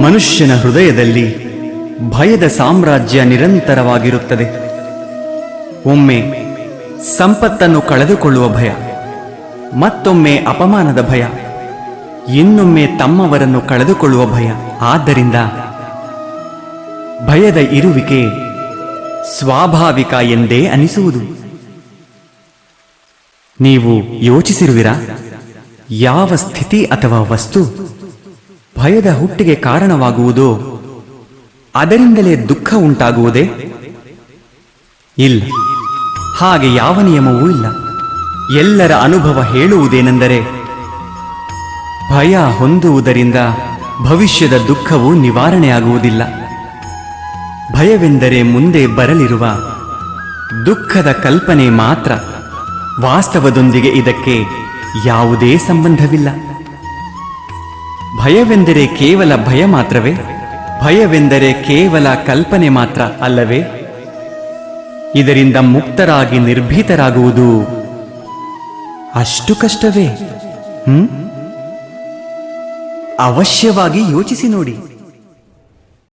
ಮನುಷ್ಯನ ಹೃದಯದಲ್ಲಿ ಭಯದ ಸಾಮ್ರಾಜ್ಯ ನಿರಂತರವಾಗಿರುತ್ತದೆ. ಒಮ್ಮೆ ಸಂಪತ್ತನ್ನು ಕಳೆದುಕೊಳ್ಳುವ ಭಯ, ಮತ್ತೊಮ್ಮೆ ಅಪಮಾನದ ಭಯ, ಇನ್ನೊಮ್ಮೆ ತಮ್ಮವರನ್ನು ಕಳೆದುಕೊಳ್ಳುವ ಭಯ. ಆದ್ದರಿಂದ ಭಯದ ಇರುವಿಕೆ ಸ್ವಾಭಾವಿಕ ಎಂದೇ ಅನಿಸುವುದು. ನೀವು ಯೋಚಿಸಿರುವಿರಾ, ಯಾವ ಸ್ಥಿತಿ ಅಥವಾ ವಸ್ತು ಭಯದ ಹುಟ್ಟಿಗೆ ಕಾರಣವಾಗುವುದೋ ಅದರಿಂದಲೇ ದುಃಖ ಉಂಟಾಗುವುದೇ? ಇಲ್ಲ, ಹಾಗೆ ಯಾವ ನಿಯಮವೂ ಇಲ್ಲ. ಎಲ್ಲರ ಅನುಭವ ಹೇಳುವುದೇನೆಂದರೆ, ಭಯ ಹೊಂದುವುದರಿಂದ ಭವಿಷ್ಯದ ದುಃಖವು ನಿವಾರಣೆಯಾಗುವುದಿಲ್ಲ. ಭಯವೆಂದರೆ ಮುಂದೆ ಬರಲಿರುವ ದುಃಖದ ಕಲ್ಪನೆ ಮಾತ್ರ. ವಾಸ್ತವದೊಂದಿಗೆ ಇದಕ್ಕೆ ಯಾವುದೇ ಸಂಬಂಧವಿಲ್ಲ. ಭಯವೆಂದರೆ ಕೇವಲ ಭಯ ಮಾತ್ರವೇ? ಭಯವೆಂದರೆ ಕೇವಲ ಕಲ್ಪನೆ ಮಾತ್ರ ಅಲ್ಲವೇ? ಇದರಿಂದ ಮುಕ್ತರಾಗಿ ನಿರ್ಭೀತರಾಗುವುದು ಅಷ್ಟು ಕಷ್ಟವೇ? ಅವಶ್ಯವಾಗಿ ಯೋಚಿಸಿ ನೋಡಿ.